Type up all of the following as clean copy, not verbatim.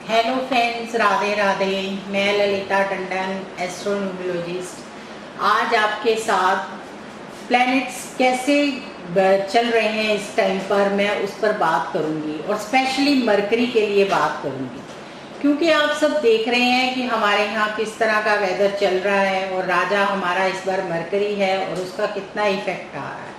Hello friends, Radhe Radhe. मैं ललिता टंडन, एस्ट्रोन्यूमरोलॉजिस्ट। आज आपके साथ प्लैनेट्स कैसे चल रहे हैं इस टाइम पर मैं उस पर बात करूंगी, और स्पेशली मरकरी के लिए बात करूंगी, क्योंकि आप सब देख रहे हैं कि हमारे यहाँ किस तरह का वेदर चल रहा है और राजा हमारा इस बार मरकरी है और उसका कितना इफेक्ट आ रहा है।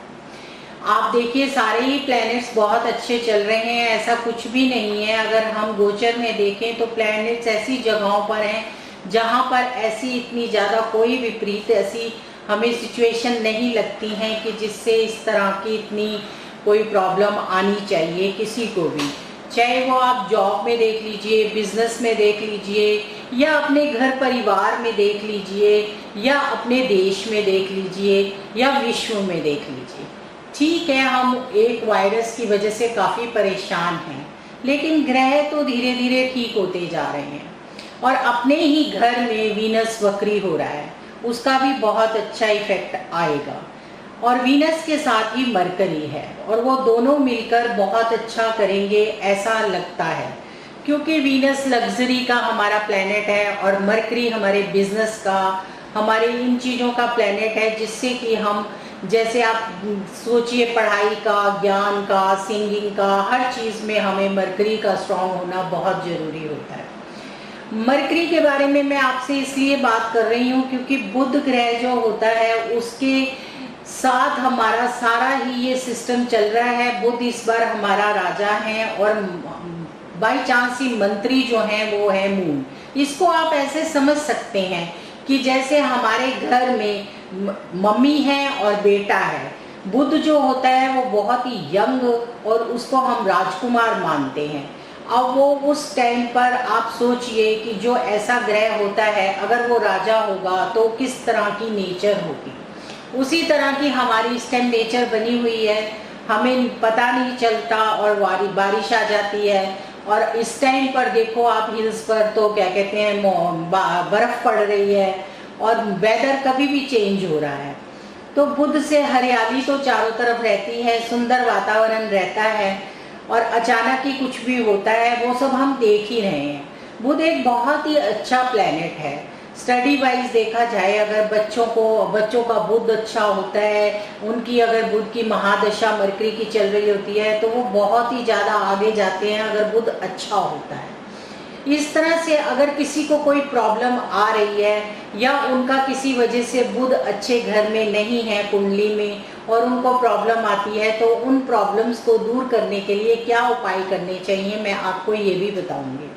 आप देखिए, सारे ही प्लैनेट्स बहुत अच्छे चल रहे हैं, ऐसा कुछ भी नहीं है। अगर हम गोचर में देखें तो प्लैनेट्स ऐसी जगहों पर हैं जहां पर ऐसी इतनी ज़्यादा कोई विपरीत ऐसी हमें सिचुएशन नहीं लगती हैं कि जिससे इस तरह की इतनी कोई प्रॉब्लम आनी चाहिए किसी को भी। चाहे वो आप जॉब में देख लीजिए, बिजनेस में देख लीजिए, या अपने घर परिवार में देख लीजिए, या अपने देश में देख लीजिए, या विश्व में देख लीजिए। ठीक है, हम एक वायरस की वजह से काफ़ी परेशान हैं, लेकिन ग्रह तो धीरे धीरे ठीक होते जा रहे हैं। और अपने ही घर में वीनस वक्री हो रहा है, उसका भी बहुत अच्छा इफेक्ट आएगा। और वीनस के साथ ही मरकरी है, और वो दोनों मिलकर बहुत अच्छा करेंगे ऐसा लगता है, क्योंकि वीनस लग्जरी का हमारा प्लेनेट है और मरकरी हमारे बिजनेस का, हमारे इन चीज़ों का प्लेनेट है, जिससे कि हम, जैसे आप सोचिए, पढ़ाई का, ज्ञान का, सिंगिंग का, हर चीज़ में हमें मरकरी का स्ट्रॉन्ग होना बहुत ज़रूरी होता है। मरकरी के बारे में मैं आपसे इसलिए बात कर रही हूँ क्योंकि बुध ग्रह जो होता है उसके साथ हमारा सारा ही ये सिस्टम चल रहा है। बुध इस बार हमारा राजा है, और बाई चांस ही मंत्री जो हैं वो है मून। इसको आप ऐसे समझ सकते हैं कि जैसे हमारे घर में मम्मी है और बेटा है। बुध जो होता है वो बहुत ही यंग, और उसको हम राजकुमार मानते हैं। अब वो उस टाइम पर आप सोचिए कि जो ऐसा ग्रह होता है, अगर वो राजा होगा तो किस तरह की नेचर होगी। उसी तरह की हमारी इस टाइम नेचर बनी हुई है, हमें पता नहीं चलता और बारिश आ जाती है। और इस टाइम पर देखो आप, हिल्स पर तो क्या कहते हैं, बर्फ पड़ रही है और वेदर कभी भी चेंज हो रहा है। तो बुध से हरियाली तो चारों तरफ रहती है, सुंदर वातावरण रहता है, और अचानक ही कुछ भी होता है वो सब हम देख ही रहे हैं। बुध एक बहुत ही अच्छा प्लेनेट है। स्टडी वाइज देखा जाए, अगर बच्चों का बुध अच्छा होता है, उनकी अगर बुध की महादशा मरकरी की चल रही होती है तो वो बहुत ही ज़्यादा आगे जाते हैं, अगर बुध अच्छा होता है। इस तरह से अगर किसी को कोई प्रॉब्लम आ रही है, या उनका किसी वजह से बुध अच्छे घर में नहीं है कुंडली में, और उनको प्रॉब्लम आती है, तो उन प्रॉब्लम्स को दूर करने के लिए क्या उपाय करने चाहिए मैं आपको ये भी बताऊंगी।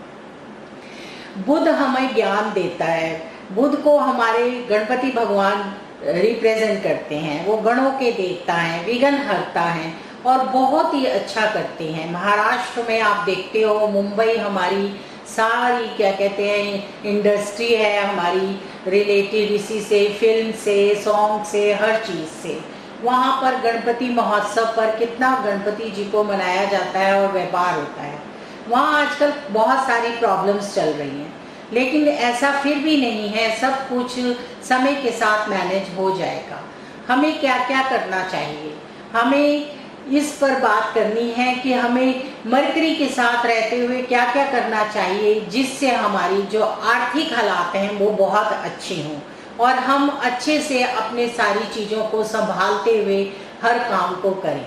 बुध हमें ज्ञान देता है। बुध को हमारे गणपति भगवान रिप्रेजेंट करते हैं। वो गणों के देवता हैं, विघ्न हरता हैं, और बहुत ही अच्छा करते हैं। महाराष्ट्र में आप देखते हो, मुंबई हमारी सारी क्या कहते हैं इंडस्ट्री है हमारी, रिलेटेड इसी से, फिल्म से, सॉन्ग से, हर चीज़ से। वहाँ पर गणपति महोत्सव पर कितना गणपति जी को मनाया जाता है और व्यापार होता है। वहाँ आजकल बहुत सारी प्रॉब्लम्स चल रही हैं, लेकिन ऐसा फिर भी नहीं है, सब कुछ समय के साथ मैनेज हो जाएगा। हमें क्या क्या करना चाहिए, हमें इस पर बात करनी है कि हमें मरकरी के साथ रहते हुए क्या क्या करना चाहिए, जिससे हमारी जो आर्थिक हालात हैं वो बहुत अच्छे हों, और हम अच्छे से अपने सारी चीज़ों को संभालते हुए हर काम को करें।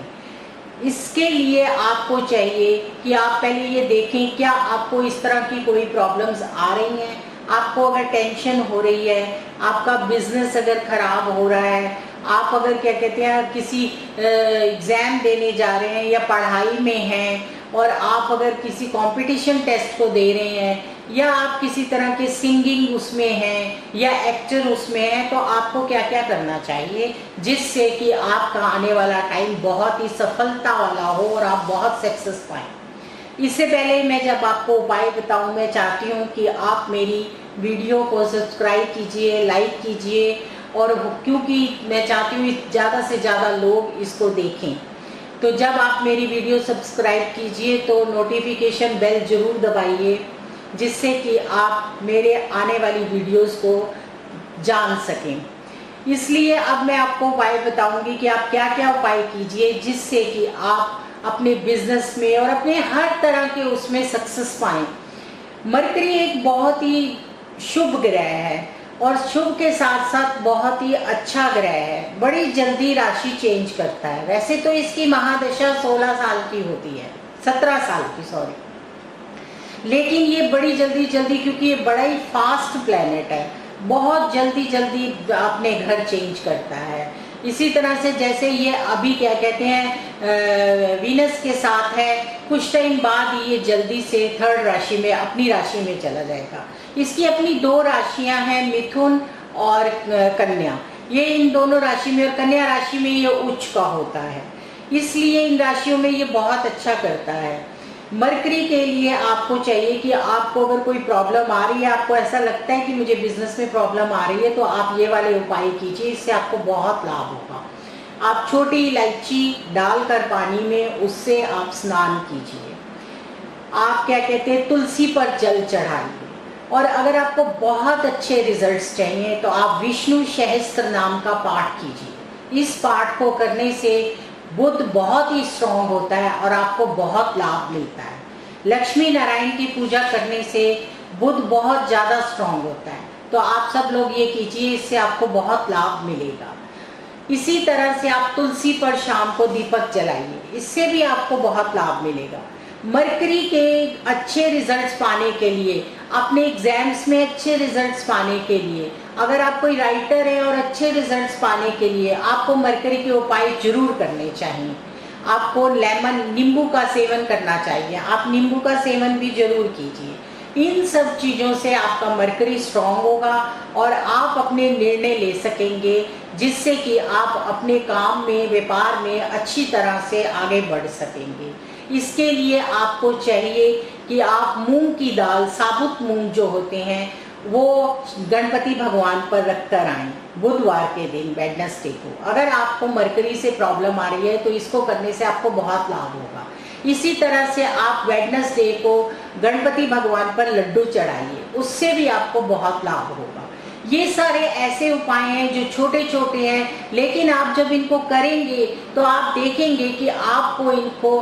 इसके लिए आपको चाहिए कि आप पहले ये देखें, क्या आपको इस तरह की कोई प्रॉब्लम्स आ रही हैं। आपको अगर टेंशन हो रही है, आपका बिजनेस अगर खराब हो रहा है, आप अगर क्या कहते हैं किसी एग्ज़ाम देने जा रहे हैं या पढ़ाई में हैं, और आप अगर किसी कंपटीशन टेस्ट को दे रहे हैं, या आप किसी तरह के सिंगिंग उसमें हैं या एक्टर उसमें हैं, तो आपको क्या क्या करना चाहिए जिससे कि आपका आने वाला टाइम बहुत ही सफलता वाला हो और आप बहुत सक्सेस पाएँ। इससे पहले मैं जब आपको उपाय बताऊं, मैं चाहती हूं कि आप मेरी वीडियो को सब्सक्राइब कीजिए, लाइक कीजिए, और क्योंकि मैं चाहती हूँ ज़्यादा से ज़्यादा लोग इसको देखें। तो जब आप मेरी वीडियो सब्सक्राइब कीजिए तो नोटिफिकेशन बेल ज़रूर दबाइए, जिससे कि आप मेरे आने वाली वीडियोस को जान सकें। इसलिए अब मैं आपको उपाय बताऊंगी कि आप क्या क्या उपाय कीजिए जिससे कि आप अपने बिजनेस में और अपने हर तरह के उसमें सक्सेस पाएं। मरकरी एक बहुत ही शुभ ग्रह है और शुभ के साथ साथ बहुत ही अच्छा ग्रह है। बड़ी जल्दी राशि चेंज करता है। वैसे तो इसकी महादशा 16 साल की होती है, 17 साल की सॉरी, लेकिन ये बड़ी जल्दी क्योंकि ये बड़ा ही फास्ट प्लेनेट है, बहुत जल्दी अपने घर चेंज करता है। इसी तरह से जैसे ये अभी क्या कहते हैं वीनस के साथ है, कुछ टाइम बाद ये जल्दी से थर्ड राशि में, अपनी राशि में चला जाएगा। इसकी अपनी 2 राशियां हैं, मिथुन और कन्या। ये इन दोनों राशि में, और कन्या राशि में ये उच्च का होता है, इसलिए इन राशियों में ये बहुत अच्छा करता है। मरकरी के लिए आपको चाहिए कि आपको अगर कोई प्रॉब्लम आ रही है, आपको ऐसा लगता है कि मुझे बिजनेस में प्रॉब्लम आ रही है, तो आप ये वाले उपाय कीजिए, इससे आपको बहुत लाभ होगा। आप छोटी इलायची डालकर पानी में उससे आप स्नान कीजिए। आप क्या कहते हैं तुलसी पर जल चढ़ाइए। और अगर आपको बहुत अच्छे रिजल्ट्स चाहिए तो आप विष्णु सहस्त्र नाम का पाठ कीजिए। इस पाठ को करने से बुध बहुत ही स्ट्रांग होता है और आपको बहुत लाभ मिलता है। लक्ष्मी नारायण की पूजा करने से बुध बहुत ज़्यादा स्ट्रांग होता है, तो आप सब लोग ये कीजिए, इससे आपको बहुत लाभ मिलेगा। इसी तरह से आप तुलसी पर शाम को दीपक जलाइए, इससे भी आपको बहुत लाभ मिलेगा। मरकरी के अच्छे रिजल्ट्स पाने के लिए, अपने एग्जाम्स में अच्छे रिजल्ट्स पाने के लिए, अगर आप कोई राइटर है और अच्छे रिजल्ट्स पाने के लिए आपको मरकरी के उपाय जरूर करने चाहिए। आपको लेमन, नींबू का सेवन करना चाहिए। आप नींबू का सेवन भी जरूर कीजिए। इन सब चीज़ों से आपका मरकरी स्ट्रांग होगा और आप अपने निर्णय ले सकेंगे, जिससे कि आप अपने काम में, व्यापार में अच्छी तरह से आगे बढ़ सकेंगे। इसके लिए आपको चाहिए कि आप मूंग की दाल, साबुत मूंग जो होते हैं, वो गणपति भगवान पर रख कर आएँ बुधवार के दिन, वेडनेसडे को। अगर आपको मरकरी से प्रॉब्लम आ रही है तो इसको करने से आपको बहुत लाभ होगा। इसी तरह से आप वेडनेसडे को गणपति भगवान पर लड्डू चढ़ाइए, उससे भी आपको बहुत लाभ होगा। ये सारे ऐसे उपाय हैं जो छोटे छोटे हैं, लेकिन आप जब इनको करेंगे तो आप देखेंगे कि आपको इनको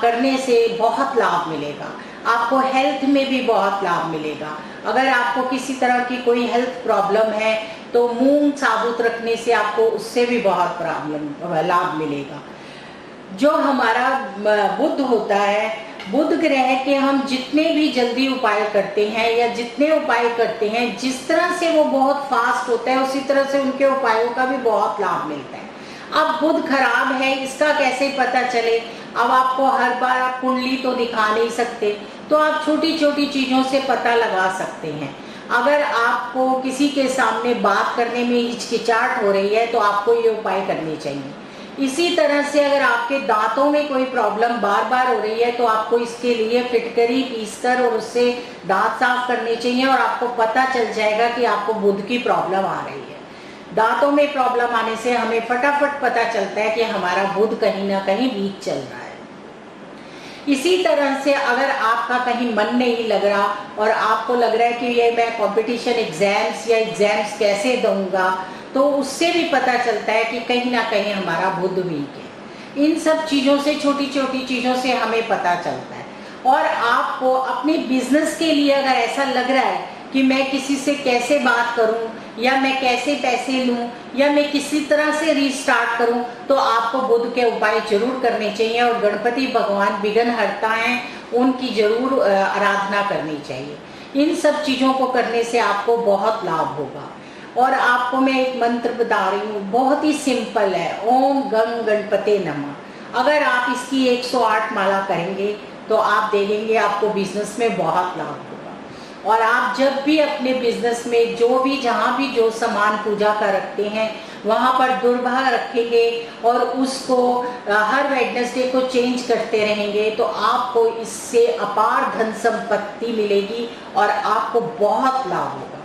करने से बहुत लाभ मिलेगा। आपको हेल्थ में भी बहुत लाभ मिलेगा। अगर आपको किसी तरह की कोई हेल्थ प्रॉब्लम है तो मूंग साबुत रखने से आपको उससे भी बहुत लाभ मिलेगा। जो हमारा बुध होता है, बुध ग्रह के हम जितने भी जल्दी उपाय करते हैं या जितने उपाय करते हैं, जिस तरह से वो बहुत फास्ट होता है, उसी तरह से उनके उपायों का भी बहुत लाभ मिलता है। अब बुध खराब है, इसका कैसे पता चले? अब आपको हर बार आप कुंडली तो दिखा नहीं सकते, तो आप छोटी छोटी चीज़ों से पता लगा सकते हैं। अगर आपको किसी के सामने बात करने में हिचकिचाहट हो रही है तो आपको ये उपाय करने चाहिए। इसी तरह से अगर आपके दांतों में कोई प्रॉब्लम बार बार हो रही है तो आपको इसके लिए फिटकरी पीसकर और उससे दांत साफ करने चाहिए, और आपको पता चल जाएगा कि आपको बुध की प्रॉब्लम आ रही है। दांतों में प्रॉब्लम आने से हमें फटाफट पता चलता है कि हमारा बुध कहीं ना कहीं वीक चल रहा है। इसी तरह से अगर आपका कहीं मन नहीं लग रहा और आपको लग रहा है कि ये मैं कंपटीशन एग्जाम्स कैसे दूंगा, तो उससे भी पता चलता है कि कहीं ना कहीं हमारा बुध वीक है। इन सब चीज़ों से, छोटी छोटी चीज़ों से हमें पता चलता है। और आपको अपने बिजनेस के लिए अगर ऐसा लग रहा है कि मैं किसी से कैसे बात करूं, या मैं कैसे पैसे लूं, या मैं किसी तरह से रीस्टार्ट करूं, तो आपको बुध के उपाय जरूर करने चाहिए। और गणपति भगवान विघ्नहर्ता हैं, उनकी जरूर आराधना करनी चाहिए। इन सब चीज़ों को करने से आपको बहुत लाभ होगा। और आपको मैं एक मंत्र बता रही हूँ, बहुत ही सिंपल है, ओम गंग गणपते नमः। अगर आप इसकी 108 माला करेंगे तो आप देखेंगे आपको बिजनेस में बहुत लाभ होगा। और आप जब भी अपने बिजनेस में जहाँ भी जो सामान पूजा का रखते हैं, वहाँ पर दुर्भा रखेंगे और उसको हर वेडनेसडे को चेंज करते रहेंगे, तो आपको इससे अपार धन संपत्ति मिलेगी और आपको बहुत लाभ होगा।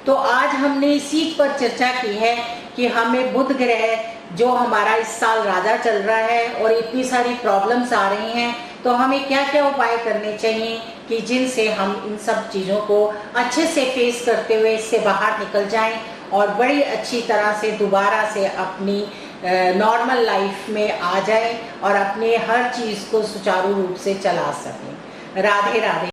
तो आज हमने इसी पर चर्चा की है कि हमें बुध ग्रह जो हमारा इस साल राजा चल रहा है और इतनी सारी प्रॉब्लम्स आ रही हैं, तो हमें क्या क्या उपाय करने चाहिए कि जिनसे हम इन सब चीज़ों को अच्छे से फेस करते हुए इससे बाहर निकल जाएं और बड़ी अच्छी तरह से दोबारा से अपनी नॉर्मल लाइफ में आ जाएं और अपने हर चीज़ को सुचारू रूप से चला सकें। राधे राधे।